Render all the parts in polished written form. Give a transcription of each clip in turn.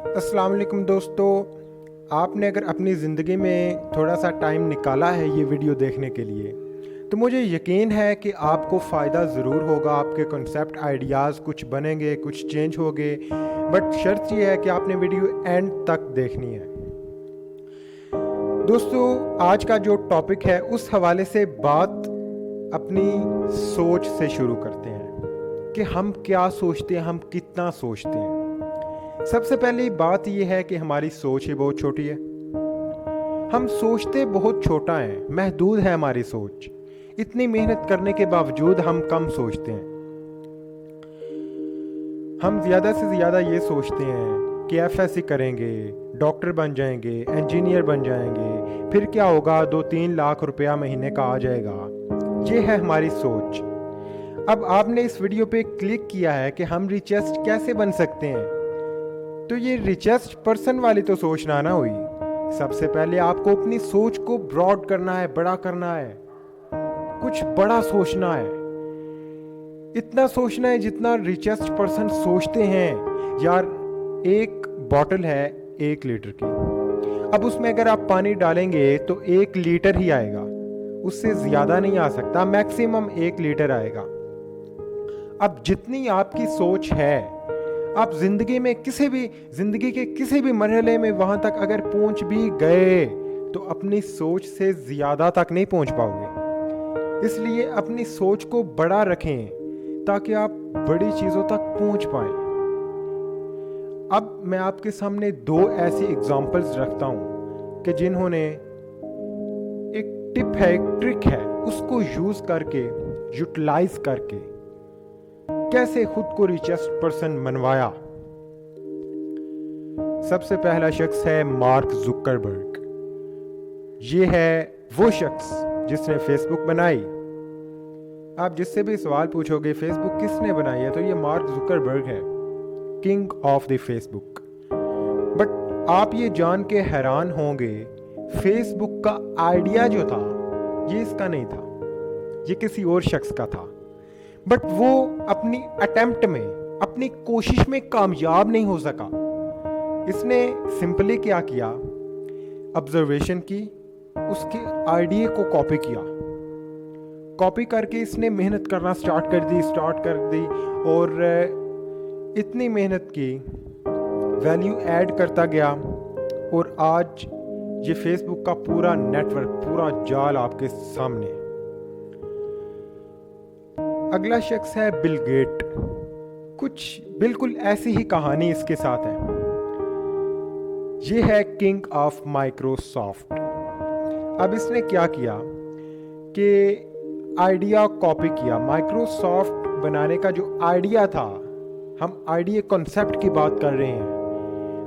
अस्सलाम वालेकुम दोस्तों। आपने अगर अपनी ज़िंदगी में थोड़ा सा टाइम निकाला है ये वीडियो देखने के लिए, तो मुझे यकीन है कि आपको फ़ायदा ज़रूर होगा। आपके कॉन्सेप्ट आइडियाज़ कुछ बनेंगे, कुछ चेंज होंगे। बट शर्त ये है कि आपने वीडियो एंड तक देखनी है। दोस्तों, आज का जो टॉपिक है उस हवाले से बात अपनी सोच से शुरू करते हैं कि हम क्या सोचते हैं, हम कितना सोचते हैं। सबसे पहली बात यह है कि हमारी सोच ही बहुत छोटी है। हम सोचते बहुत छोटा है, महदूद है हमारी सोच। इतनी मेहनत करने के बावजूद हम कम सोचते हैं। हम ज़्यादा से ज़्यादा ये सोचते हैं कि एफएससी करेंगे, डॉक्टर बन जाएंगे, इंजीनियर बन जाएंगे, फिर क्या होगा, 2-3 लाख रुपया महीने का आ जाएगा। ये है हमारी सोच। अब आपने इस वीडियो पे क्लिक किया है कि हम रिचेस्ट कैसे बन सकते हैं, तो ये रिचेस्ट पर्सन वाली तो सोचना ना हुई। सबसे पहले आपको अपनी सोच को ब्रॉड करना है, बड़ा करना है, कुछ बड़ा सोचना है। इतना सोचना है जितना रिचेस्ट पर्सन सोचते हैं। यार, एक बॉटल है 1 लीटर की, अब उसमें अगर आप पानी डालेंगे तो 1 लीटर ही आएगा, उससे ज़्यादा नहीं आ सकता, मैक्सिमम 1 लीटर आएगा। अब जितनी आपकी सोच है, आप ज़िंदगी के किसी भी मरहले में वहाँ तक अगर पहुँच भी गए तो अपनी सोच से ज़्यादा तक नहीं पहुँच पाओगे। इसलिए अपनी सोच को बड़ा रखें ताकि आप बड़ी चीज़ों तक पहुँच पाएं। अब मैं आपके सामने 2 ऐसी एग्जाम्पल्स रखता हूँ कि जिन्होंने एक टिप है, एक ट्रिक है, उसको यूज़ करके, यूटिलाइज करके कैसे खुद को रिचेस्ट पर्सन बनवाया। सबसे पहला शख्स है मार्क जुकरबर्ग। ये है वो शख्स जिसने फेसबुक बनाई। आप जिससे भी सवाल पूछोगे फेसबुक किसने बनाई है, तो ये मार्क जुकरबर्ग है, king of the Facebook. But आप ये जान के हैरान होंगे, फेसबुक का आइडिया जो था ये इसका नहीं था, ये किसी और शख्स का था। बट वो अपनी अटेम्प्ट में, अपनी कोशिश में कामयाब नहीं हो सका। इसने सिंपली क्या किया, ऑब्जर्वेशन की, उसके आइडिया को कॉपी किया। कॉपी करके इसने मेहनत करना स्टार्ट कर दी और इतनी मेहनत की, वैल्यू ऐड करता गया और आज ये फेसबुक का पूरा नेटवर्क, पूरा जाल आपके सामने। अगला शख्स है बिल गेट। कुछ बिल्कुल ऐसी ही कहानी इसके साथ है। ये है किंग ऑफ माइक्रोसॉफ्ट। अब इसने क्या किया कि आइडिया कॉपी किया। माइक्रोसॉफ्ट बनाने का जो आइडिया था, हम आइडिया कॉन्सेप्ट की बात कर रहे हैं,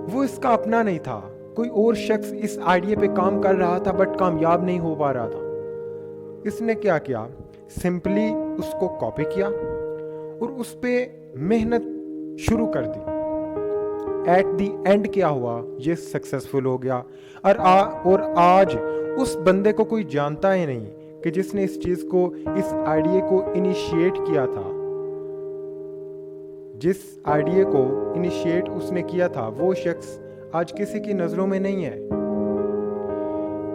वो इसका अपना नहीं था। कोई और शख्स इस आइडिया पे काम कर रहा था बट कामयाब नहीं हो पा रहा था। इसने क्या किया, सिंपली उसको कॉपी किया और उस पर मेहनत शुरू कर दी। एट दी एंड क्या हुआ, ये सक्सेसफुल हो गया। और आज उस बंदे को कोई जानता ही नहीं कि जिसने इस चीज को, इस आइडिया को इनिशिएट किया था। जिस आइडिया को इनिशिएट उसने किया था, वो शख्स आज किसी की नजरों में नहीं है।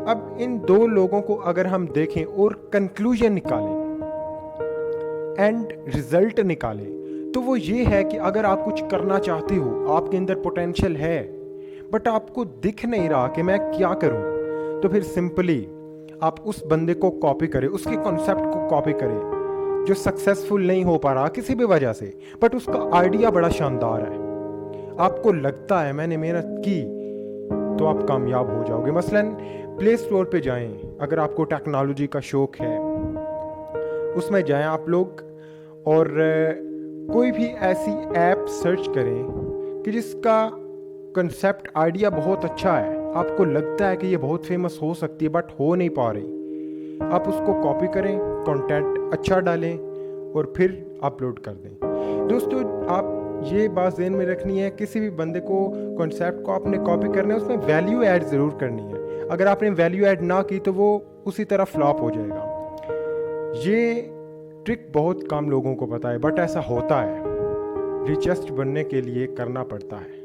अब इन 2 लोगों को अगर हम देखें और कंक्लूजन निकालें, एंड रिजल्ट निकाले, तो वो ये है कि अगर आप कुछ करना चाहते हो, आपके अंदर पोटेंशियल है बट आपको दिख नहीं रहा कि मैं क्या करूं, तो फिर सिंपली आप उस बंदे को कॉपी करें, उसके कॉन्सेप्ट को कॉपी करें जो सक्सेसफुल नहीं हो पा रहा किसी भी वजह से, बट उसका आइडिया बड़ा शानदार है। आपको लगता है मैंने मेहनत की, तो आप कामयाब हो जाओगे। मसलन प्ले स्टोर पे जाएं, अगर आपको टेक्नोलॉजी का शौक है, उसमें जाएं आप लोग और कोई भी ऐसी ऐप सर्च करें कि जिसका कंसेप्ट आइडिया बहुत अच्छा है, आपको लगता है कि ये बहुत फेमस हो सकती है बट हो नहीं पा रही। आप उसको कॉपी करें, कंटेंट अच्छा डालें और फिर अपलोड कर दें। दोस्तों, आप ये बात ज़हन में रखनी है, किसी भी बंदे को, कॉन्सेप्ट को आपने कॉपी करना है, उसमें वैल्यू ऐड ज़रूर करनी है। अगर आपने वैल्यू ऐड ना की तो वो उसी तरह फ्लॉप हो जाएगा। ये ट्रिक बहुत कम लोगों को पता है बट ऐसा होता है। रिचेस्ट बनने के लिए करना पड़ता है।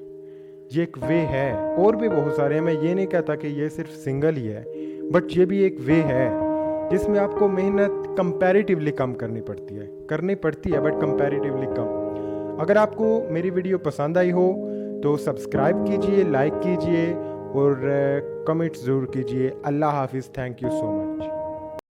ये एक वे है। और भी बहुत सारे हैं, मैं ये नहीं कहता कि ये सिर्फ सिंगल ही है, बट ये भी एक वे है जिसमें आपको मेहनत कंपैरेटिवली कम करनी पड़ती है बट कंपैरेटिवली कम। अगर आपको मेरी वीडियो पसंद आई हो तो सब्सक्राइब कीजिए, लाइक कीजिए और कमेंट ज़रूर कीजिए। अल्लाह हाफिज़। Thank you so much.